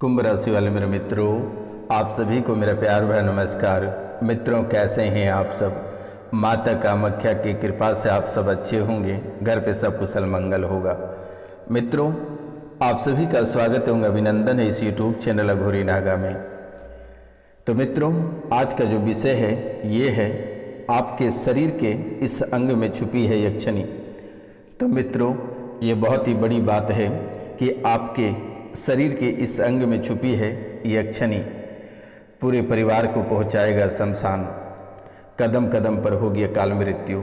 कुंभ राशि वाले मेरे मित्रों, आप सभी को मेरा प्यार भरा नमस्कार। मित्रों, कैसे हैं आप सब? माता कामाख्या की कृपा से आप सब अच्छे होंगे, घर पे सब कुशल मंगल होगा। मित्रों, आप सभी का स्वागत एवं अभिनंदन है इस यूट्यूब चैनल अघोरी नागा में। तो मित्रों, आज का जो विषय है ये है आपके शरीर के इस अंग में छुपी है यक्षिणी। तो मित्रों, ये बहुत ही बड़ी बात है कि आपके शरीर के इस अंग में छुपी है यक्षिणी पूरे परिवार को पहुंचाएगा शमशान। कदम कदम पर होगी अकाल मृत्यु।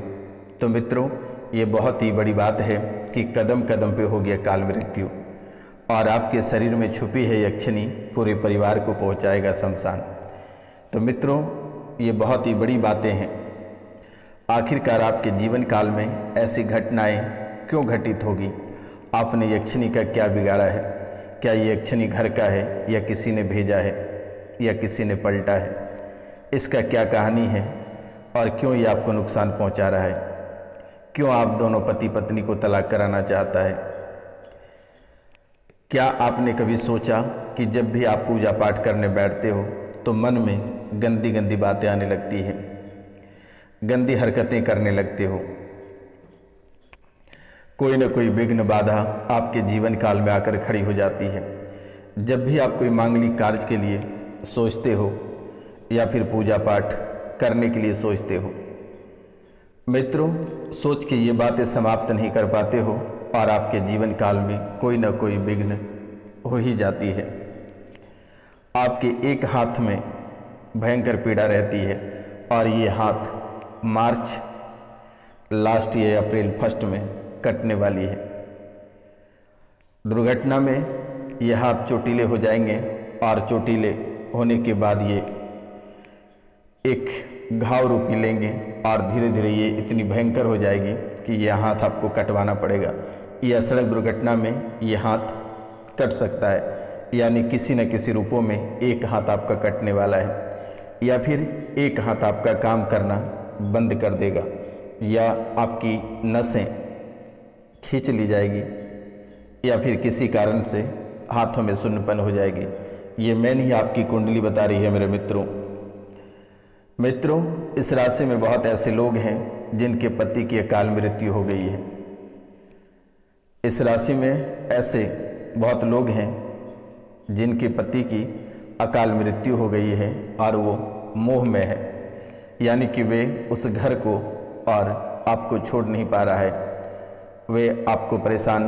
तो मित्रों, ये बहुत ही बड़ी बात है कि कदम कदम पे होगी अकाल मृत्यु और आपके शरीर में छुपी है यक्षिणी पूरे परिवार को पहुंचाएगा शमशान। तो मित्रों, ये बहुत ही बड़ी बातें हैं। आखिरकार आपके जीवन काल में ऐसी घटनाएं क्यों घटित होगी? आपने यक्षिणी का क्या बिगाड़ा है? क्या ये यक्षिणी घर का है या किसी ने भेजा है या किसी ने पलटा है? इसका क्या कहानी है और क्यों ये आपको नुकसान पहुंचा रहा है? क्यों आप दोनों पति पत्नी को तलाक कराना चाहता है? क्या आपने कभी सोचा कि जब भी आप पूजा पाठ करने बैठते हो तो मन में गंदी गंदी बातें आने लगती है, गंदी हरकतें करने लगते हो? कोई न कोई विघ्न बाधा आपके जीवन काल में आकर खड़ी हो जाती है। जब भी आप कोई मांगलिक कार्य के लिए सोचते हो या फिर पूजा पाठ करने के लिए सोचते हो, मित्रों, सोच के ये बातें समाप्त नहीं कर पाते हो और आपके जीवन काल में कोई न कोई विघ्न हो ही जाती है। आपके एक हाथ में भयंकर पीड़ा रहती है और ये हाथ मार्च लास्ट या अप्रैल फर्स्ट में कटने वाली है। दुर्घटना में ये हाथ चोटीले हो जाएंगे और चोटीले होने के बाद ये एक घाव रूपी लेंगे और धीरे धीरे ये इतनी भयंकर हो जाएगी कि ये हाथ आपको कटवाना पड़ेगा। या सड़क दुर्घटना में ये हाथ कट सकता है, यानी किसी न किसी रूपों में एक हाथ आपका कटने वाला है, या फिर एक हाथ आपका काम करना बंद कर देगा, या आपकी नसें खींच ली जाएगी, या फिर किसी कारण से हाथों में शून्यपन हो जाएगी। ये मैंने ही आपकी कुंडली बता रही है मेरे मित्रों। इस राशि में बहुत ऐसे लोग हैं जिनके पति की अकाल मृत्यु हो गई है। इस राशि में ऐसे बहुत लोग हैं जिनके पति की अकाल मृत्यु हो गई है और वो मोह में है, यानी कि वे उस घर को और आपको छोड़ नहीं पा रहा है। वे आपको परेशान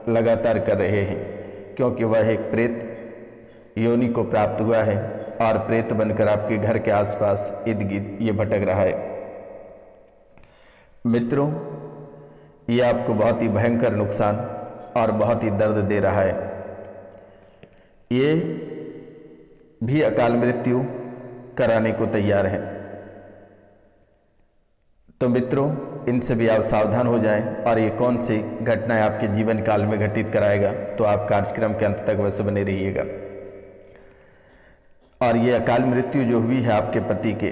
लगातार कर रहे हैं क्योंकि वह एक प्रेत योनि को प्राप्त हुआ है और प्रेत बनकर आपके घर के आसपास इर्द गिर्द ये भटक रहा है। मित्रों, ये आपको बहुत ही भयंकर नुकसान और बहुत ही दर्द दे रहा है। ये भी अकाल मृत्यु कराने को तैयार है। तो मित्रों, इनसे भी आप सावधान हो जाएं और ये कौन सी घटनाएं आपके जीवन काल में घटित कराएगा, तो आप कार्यक्रम के अंत तक वैसे बने रहिएगा। और ये अकाल मृत्यु जो हुई है आपके पति के,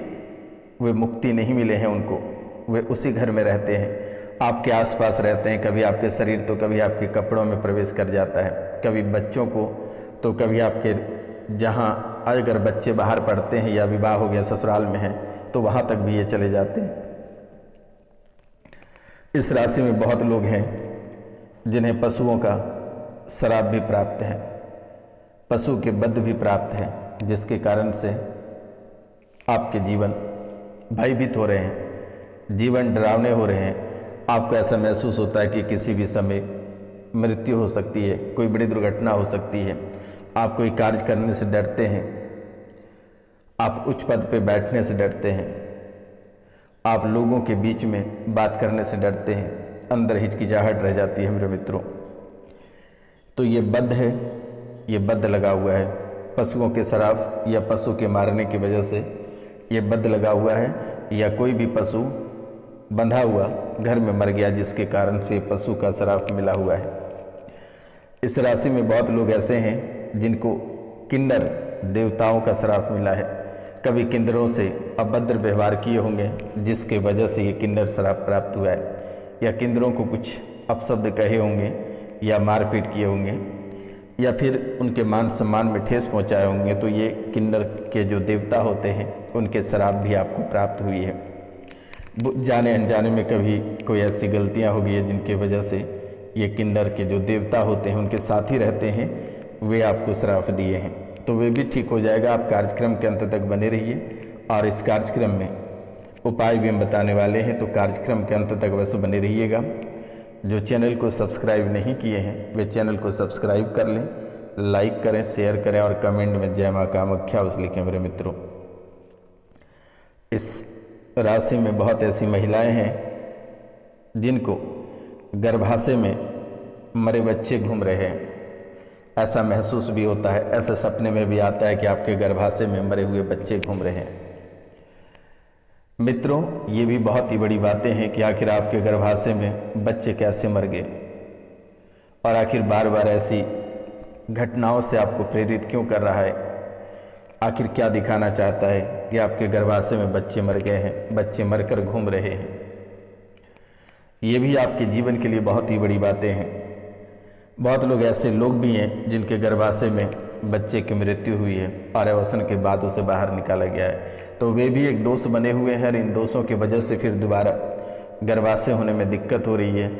वे मुक्ति नहीं मिले हैं उनको, वे उसी घर में रहते हैं, आपके आसपास रहते हैं। कभी आपके शरीर तो कभी आपके कपड़ों में प्रवेश कर जाता है, कभी बच्चों को तो कभी आपके, जहाँ अगर बच्चे बाहर पढ़ते हैं या विवाह हो गया ससुराल में हैं तो वहाँ तक भी ये चले जाते हैं। इस राशि में बहुत लोग हैं जिन्हें पशुओं का श्राप भी प्राप्त है, पशु के वध भी प्राप्त है, जिसके कारण से आपके जीवन भयभीत हो रहे हैं, जीवन डरावने हो रहे हैं। आपको ऐसा महसूस होता है कि किसी भी समय मृत्यु हो सकती है, कोई बड़ी दुर्घटना हो सकती है। आप कोई कार्य करने से डरते हैं, आप उच्च पद पे बैठने से डरते हैं, आप लोगों के बीच में बात करने से डरते हैं, अंदर हिचकिचाहट रह जाती है मेरे मित्रों। तो ये बद्ध है, ये बद्ध लगा हुआ है, पशुओं के श्राप या पशु के मारने की वजह से ये बद्ध लगा हुआ है, या कोई भी पशु बंधा हुआ घर में मर गया जिसके कारण से पशु का श्राप मिला हुआ है। इस राशि में बहुत लोग ऐसे हैं जिनको किन्नर देवताओं का श्राप मिला है। कभी किन्नरों से अभद्र व्यवहार किए होंगे जिसके वजह से ये किन्नर श्राप प्राप्त हुआ है, या किन्नरों को कुछ अपशब्द कहे होंगे या मारपीट किए होंगे या फिर उनके मान सम्मान में ठेस पहुंचाए होंगे, तो ये किन्नर के जो देवता होते हैं उनके श्राप भी आपको प्राप्त हुई है। जाने अनजाने में कभी कोई ऐसी गलतियां हो गई है जिनकी वजह से ये किन्नर के जो देवता होते हैं उनके साथ ही रहते हैं, वे आपको श्राप दिए हैं, तो वे भी ठीक हो जाएगा। आप कार्यक्रम के अंत तक बने रहिए और इस कार्यक्रम में उपाय भी हम बताने वाले हैं, तो कार्यक्रम के अंत तक वैसे बने रहिएगा। जो चैनल को सब्सक्राइब नहीं किए हैं वे चैनल को सब्सक्राइब कर लें, लाइक करें, शेयर करें और कमेंट में जय माँ कामाख्या उस लिखें। मेरे मित्रों, इस राशि में बहुत ऐसी महिलाएं हैं जिनको गर्भाशय में मरे बच्चे घूम रहे हैं, ऐसा महसूस भी होता है, ऐसे सपने में भी आता है कि आपके गर्भाशय में मरे हुए बच्चे घूम रहे हैं। मित्रों, ये भी बहुत ही बड़ी बातें हैं कि आखिर आपके गर्भाशय में बच्चे कैसे मर गए और आखिर बार बार ऐसी घटनाओं से आपको प्रेरित क्यों कर रहा है, आखिर क्या दिखाना चाहता है कि आपके गर्भाशय में बच्चे मर गए हैं, बच्चे मरकर घूम रहे हैं। ये भी आपके जीवन के लिए बहुत ही बड़ी बातें हैं। बहुत लोग ऐसे लोग भी हैं जिनके गर्भाशय में बच्चे की मृत्यु हुई है और अवसन के बाद उसे बाहर निकाला गया है, तो वे भी एक दोष बने हुए हैं और इन दोषों की वजह से फिर दोबारा गर्भाशय होने में दिक्कत हो रही है,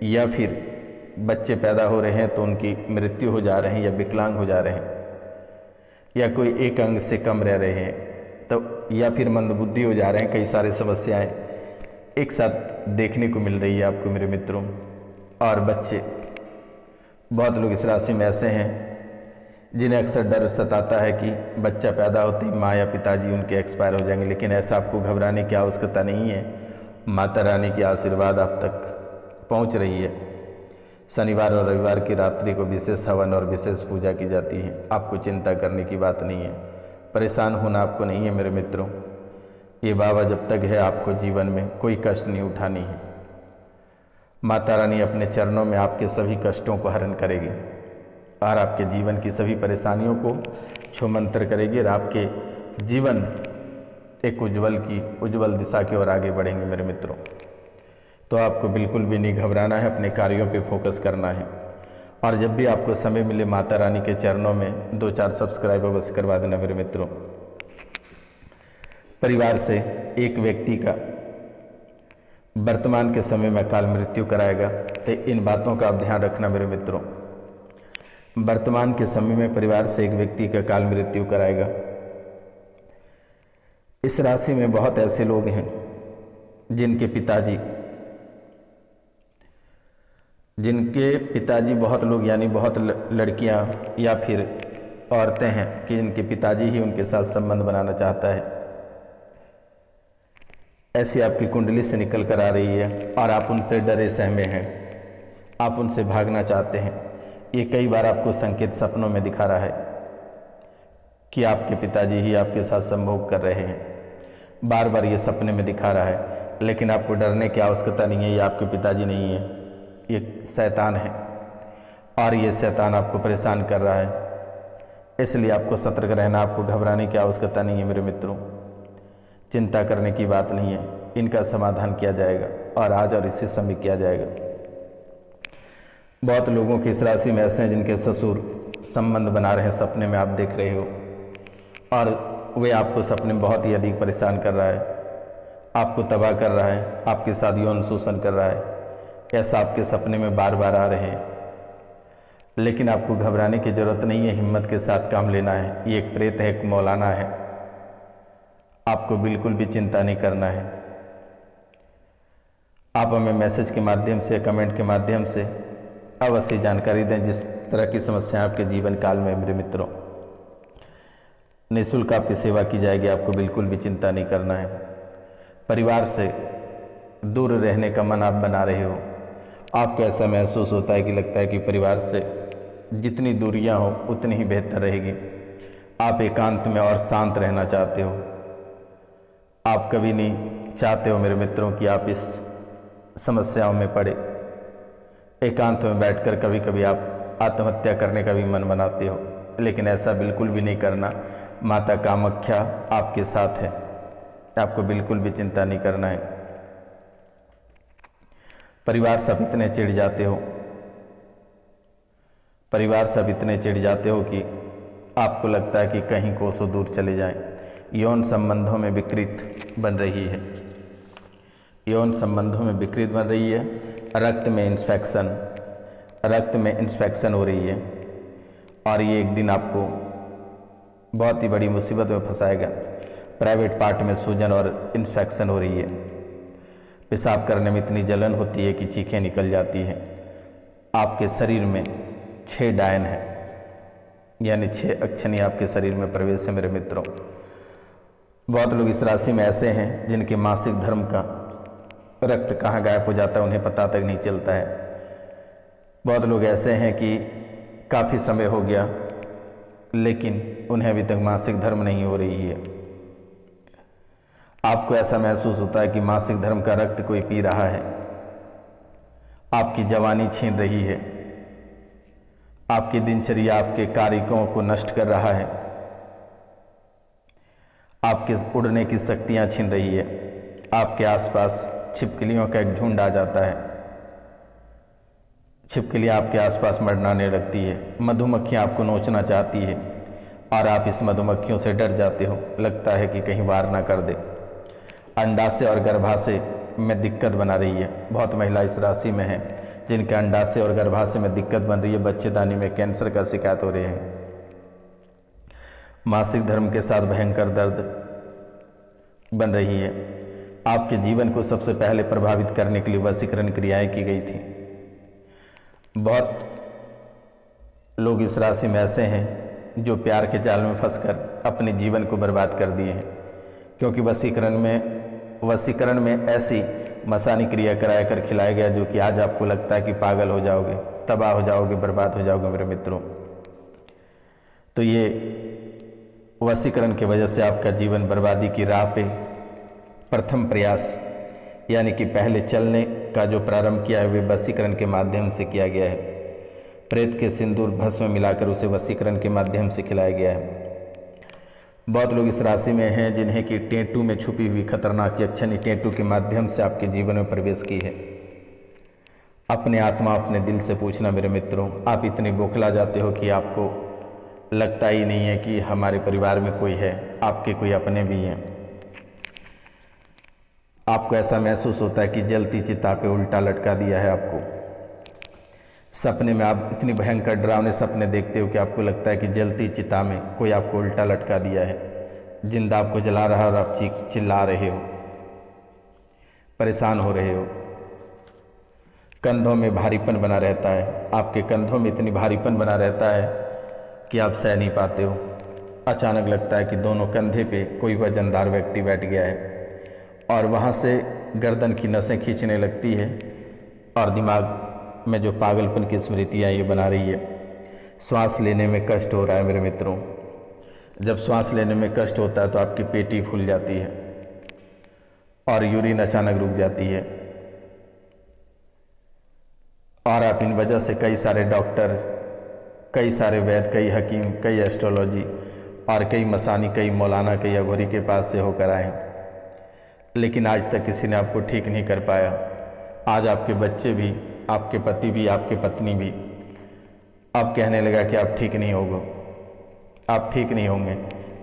या फिर बच्चे पैदा हो रहे हैं तो उनकी मृत्यु हो जा रहे हैं, या विकलांग हो जा रहे हैं, या कोई एक अंग से कम रह रहे हैं, तो या फिर मंदबुद्धि हो जा रहे हैं। कई सारी समस्याएं एक साथ देखने को मिल रही है आपको मेरे मित्रों। और बच्चे, बहुत लोग इस राशि में ऐसे हैं जिन्हें अक्सर डर सताता है कि बच्चा पैदा होते ही माँ या पिताजी उनके एक्सपायर हो जाएंगे, लेकिन ऐसा आपको घबराने की आवश्यकता नहीं है। माता रानी की आशीर्वाद आप तक पहुँच रही है। शनिवार और रविवार की रात्रि को विशेष हवन और विशेष पूजा की जाती है। आपको चिंता करने की बात नहीं है, परेशान होना आपको नहीं है मेरे मित्रों। ये बाबा जब तक है आपको जीवन में कोई कष्ट नहीं उठानी है। माता रानी अपने चरणों में आपके सभी कष्टों को हरण करेगी और आपके जीवन की सभी परेशानियों को छूमंतर करेगी और आपके जीवन एक उज्जवल दिशा की ओर आगे बढ़ेंगे मेरे मित्रों। तो आपको बिल्कुल भी नहीं घबराना है, अपने कार्यों पे फोकस करना है। और जब भी आपको समय मिले माता रानी के चरणों में 2-4 सब्सक्राइब अवश्य करवा देना मेरे मित्रों। परिवार से एक व्यक्ति का वर्तमान के समय में अकाल मृत्यु कराएगा, तो इन बातों का आप ध्यान रखना मेरे मित्रों। वर्तमान के समय में परिवार से एक व्यक्ति का अकाल मृत्यु कराएगा। इस राशि में बहुत ऐसे लोग हैं जिनके पिताजी बहुत लोग यानी बहुत लड़कियां या फिर औरतें हैं कि जिनके पिताजी ही उनके साथ संबंध बनाना चाहता है। ऐसी आपकी कुंडली से निकल कर आ रही है और आप उनसे डरे सहमे हैं, आप उनसे भागना चाहते हैं। ये कई बार आपको संकेत सपनों में दिखा रहा है कि आपके पिताजी ही आपके साथ संभोग कर रहे हैं। बार बार ये सपने में दिखा रहा है, लेकिन आपको डरने की आवश्यकता नहीं है। ये आपके पिताजी नहीं है, ये शैतान है और ये शैतान आपको परेशान कर रहा है। इसलिए आपको सतर्क रहना, आपको घबराने की आवश्यकता नहीं है मेरे मित्रों। चिंता करने की बात नहीं है, इनका समाधान किया जाएगा और आज और इसी समय किया जाएगा। बहुत लोगों की इस राशि में ऐसे हैं जिनके ससुर संबंध बना रहे हैं, सपने में आप देख रहे हो और वे आपको सपने में बहुत ही अधिक परेशान कर रहा है, आपको तबाह कर रहा है, आपके साथ यौन शोषण कर रहा है। ऐसा आपके सपने में बार बार आ रहे हैं, लेकिन आपको घबराने की ज़रूरत नहीं है, हिम्मत के साथ काम लेना है। ये एक प्रेत है, एक मौलाना है, आपको बिल्कुल भी चिंता नहीं करना है। आप हमें मैसेज के माध्यम से, कमेंट के माध्यम से अवश्य जानकारी दें जिस तरह की समस्या आपके जीवन काल में मेरे मित्रों। निःशुल्क आपकी सेवा की जाएगी, आपको बिल्कुल भी चिंता नहीं करना है। परिवार से दूर रहने का मन आप बना रहे हो, आपको ऐसा महसूस होता है कि लगता है कि परिवार से जितनी दूरियां हो उतनी ही बेहतर रहेगी। आप एकांत में और शांत रहना चाहते हो। आप कभी नहीं चाहते हो मेरे मित्रों कि आप इस समस्याओं में पड़े। एकांत में बैठकर कभी कभी आप आत्महत्या करने का भी मन बनाते हो, लेकिन ऐसा बिल्कुल भी नहीं करना। माता कामाख्या आपके साथ है, आपको बिल्कुल भी चिंता नहीं करना है। परिवार सब इतने चिढ़ जाते हो, परिवार सब इतने चिढ़ जाते हो कि आपको लगता है कि कहीं कोसों दूर चले जाएं। यौन संबंधों में विकृत बन रही है, यौन संबंधों में विकृत बन रही है। रक्त में इंस्पेक्शन हो रही है और ये एक दिन आपको बहुत ही बड़ी मुसीबत में फंसाएगा। प्राइवेट पार्ट में सूजन और इंस्पेक्शन हो रही है। पेशाब करने में इतनी जलन होती है कि चीखें निकल जाती हैं। आपके शरीर में 6 डायन है, यानी 6 अक्षनी आपके शरीर में प्रवेश है मेरे मित्रों। बहुत लोग इस राशि में ऐसे हैं जिनके मासिक धर्म का रक्त कहाँ गायब हो जाता है उन्हें पता तक नहीं चलता है। बहुत लोग ऐसे हैं कि काफ़ी समय हो गया लेकिन उन्हें अभी तक मासिक धर्म नहीं हो रही है। आपको ऐसा महसूस होता है कि मासिक धर्म का रक्त कोई पी रहा है, आपकी जवानी छीन रही है, आपकी दिनचर्या आपके कार्यों को नष्ट कर रहा है, आपके उड़ने की शक्तियां छीन रही है। आपके आसपास छिपकलियों का एक झुंड आ जाता है, छिपकलियां आपके आसपास मंडराने लगती है, मधुमक्खियां आपको नोचना चाहती है और आप इस मधुमक्खियों से डर जाते हो। लगता है कि कहीं वार ना कर दे। अंडाशय और गर्भाशय में दिक्कत बना रही है। बहुत महिला इस राशि में है जिनके अंडाशय और गर्भाशय में दिक्कत बन रही है। बच्चेदानी में कैंसर का शिकायत हो रहे हैं। मासिक धर्म के साथ भयंकर दर्द बन रही है। आपके जीवन को सबसे पहले प्रभावित करने के लिए वशीकरण क्रियाएं की गई थी। बहुत लोग इस राशि में ऐसे हैं जो प्यार के जाल में फंसकर अपने जीवन को बर्बाद कर दिए हैं, क्योंकि वशीकरण में ऐसी मसानी क्रिया कराया कर खिलाया गया जो कि आज आपको लगता है कि पागल हो जाओगे, तबाह हो जाओगे, बर्बाद हो जाओगे मेरे मित्रों। तो ये वशीकरण की वजह से आपका जीवन बर्बादी की राह पे प्रथम प्रयास यानी कि पहले चलने का जो प्रारंभ किया है वे वशीकरण के माध्यम से किया गया है। प्रेत के सिंदूर भस्म मिलाकर उसे वशीकरण के माध्यम से खिलाया गया है। बहुत लोग इस राशि में हैं जिन्हें कि टेटू में छुपी हुई खतरनाक यक्षिणी टेटू के माध्यम से आपके जीवन में प्रवेश की है। अपने आत्मा अपने दिल से पूछना मेरे मित्रों, आप इतने बौखला जाते हो कि आपको लगता ही नहीं है कि हमारे परिवार में कोई है, आपके कोई अपने भी हैं। आपको ऐसा महसूस होता है कि जलती चिता पे उल्टा लटका दिया है आपको। सपने में आप इतनी भयंकर डरावने सपने देखते हो कि आपको लगता है कि जलती चिता में कोई आपको उल्टा लटका दिया है, जिंदा आपको जला रहा है और आप चिल्ला रहे हो, परेशान हो रहे हो। कंधों में भारीपन बना रहता है, आपके कंधों में इतनी भारीपन बना रहता है कि आप सह नहीं पाते हो। अचानक लगता है कि दोनों कंधे पे कोई वजनदार व्यक्ति बैठ गया है और वहाँ से गर्दन की नसें खींचने लगती है और दिमाग में जो पागलपन की स्मृतियाँ ये बना रही है। श्वास लेने में कष्ट हो रहा है मेरे मित्रों। जब श्वास लेने में कष्ट होता है तो आपकी पेटी फूल जाती है और यूरिन अचानक रुक जाती है और आप इन वजह से कई सारे डॉक्टर, कई सारे वैद्य, कई हकीम, कई एस्ट्रोलॉजी और कई मसानी, कई मौलाना, कई अघोरी के पास से होकर आए, लेकिन आज तक किसी ने आपको ठीक नहीं कर पाया। आज आपके बच्चे भी, आपके पति भी, आपके पत्नी भी अब कहने लगा कि आप ठीक नहीं होगे, आप ठीक नहीं होंगे,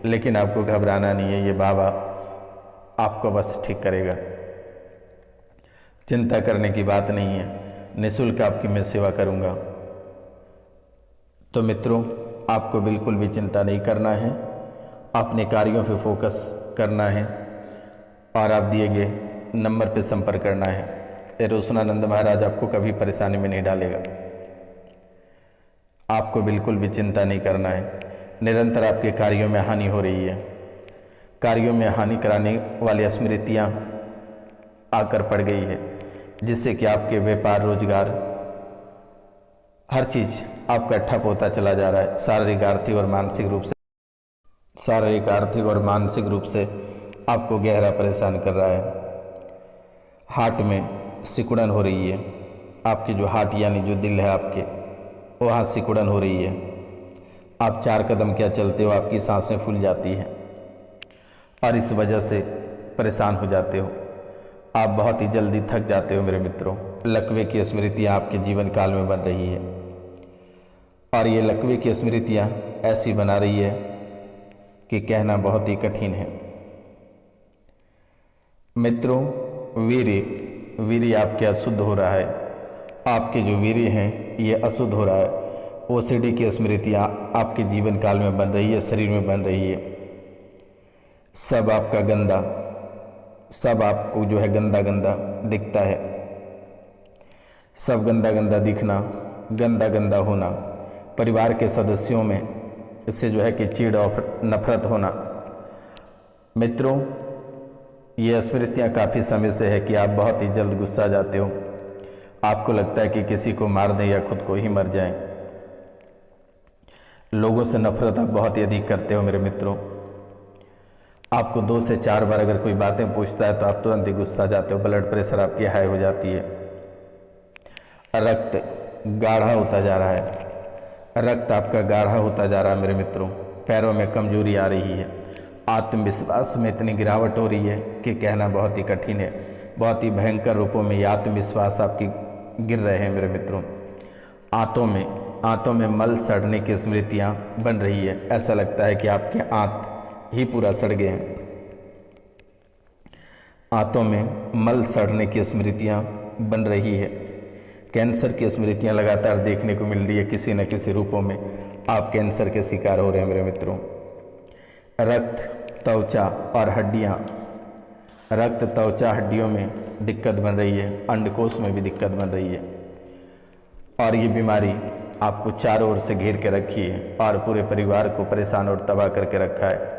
लेकिन आपको घबराना नहीं है, ये बाबा आपको बस ठीक करेगा। चिंता करने की बात नहीं है, निःशुल्क आपकी मैं सेवा करूँगा। तो मित्रों, आपको बिल्कुल भी चिंता नहीं करना है, अपने कार्यों पे फोकस करना है और आप दिए गए नंबर पे संपर्क करना है। रोशनानंद महाराज आपको कभी परेशानी में नहीं डालेगा। आपको बिल्कुल भी चिंता नहीं करना है। निरंतर आपके कार्यों में हानि हो रही है, कार्यों में हानि कराने वाली स्मृतियाँ आकर पड़ गई है, जिससे कि आपके व्यापार, रोजगार, हर चीज़ आपका ठप होता चला जा रहा है। शारीरिक, आर्थिक और मानसिक रूप से आपको गहरा परेशान कर रहा है। हार्ट में सिकुड़न हो रही है, आपकी जो हार्ट यानी जो दिल है आपके, वहाँ सिकुड़न हो रही है। आप 4 कदम क्या चलते हो, आपकी सांसें फूल जाती हैं और इस वजह से परेशान हो जाते हो। आप बहुत ही जल्दी थक जाते हो मेरे मित्रों। लकवे की स्मृतियाँ आपके जीवन काल में बन रही है। और ये लकवे की स्मृतियाँ ऐसी बना रही है कि कहना बहुत ही कठिन है। मित्रों, वीर्य आपके अशुद्ध हो रहा है। आपके जो वीर्य हैं ये अशुद्ध हो रहा है। ओसीडी की स्मृतियाँ आपके जीवन काल में बन रही है, शरीर में बन रही है। सब आपका गंदा, सब आपको जो है गंदा गंदा दिखता है। सब गंदा गंदा दिखना, गंदा गंदा होना, परिवार के सदस्यों में इससे जो है कि चिढ़ और नफरत होना। मित्रों, ये स्मृतियाँ काफ़ी समय से है कि आप बहुत ही जल्द गुस्सा जाते हो। आपको लगता है कि किसी को मार दें या खुद को ही मर जाएं। लोगों से नफरत आप बहुत ही अधिक करते हो मेरे मित्रों। आपको 2 से 4 बार अगर कोई बातें पूछता है तो आप तुरंत ही गुस्सा जाते हो। ब्लड प्रेशर आपकी हाई हो जाती है। रक्त गाढ़ा होता जा रहा है। रक्त आपका गाढ़ा होता जा रहा है मेरे मित्रों। पैरों में कमजोरी आ रही है। आत्मविश्वास में इतनी गिरावट हो रही है कि कहना बहुत ही कठिन है। बहुत ही भयंकर रूपों में ये आत्मविश्वास आपकी गिर रहे हैं मेरे मित्रों। आंतों में मल सड़ने की स्मृतियाँ बन रही है। ऐसा लगता है कि आपके आंत ही पूरा सड़ गए हैं। आंतों में मल सड़ने की स्मृतियाँ बन रही है। कैंसर की स्मृतियाँ लगातार देखने को मिल रही है। किसी न किसी रूपों में आप कैंसर के शिकार हो रहे हैं मेरे मित्रों। रक्त, त्वचा और हड्डियाँ, रक्त, त्वचा, हड्डियों में दिक्कत बन रही है। अंडकोश में भी दिक्कत बन रही है। और ये बीमारी आपको चारों ओर से घेर के रखी है और पूरे परिवार को परेशान और तबाह करके रखा है।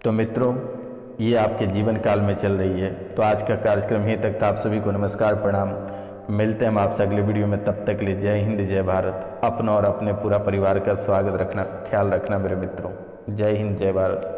तो मित्रों, ये आपके जीवन काल में चल रही है। तो आज का कार्यक्रम यहीं तक था। आप सभी को नमस्कार, प्रणाम। मिलते हैं हम आपसे अगले वीडियो में। तब तक के लिए जय हिंद, जय भारत। अपना और अपने पूरा परिवार का स्वागत रखना, ख्याल रखना मेरे मित्रों। जय हिंद, जय भारत।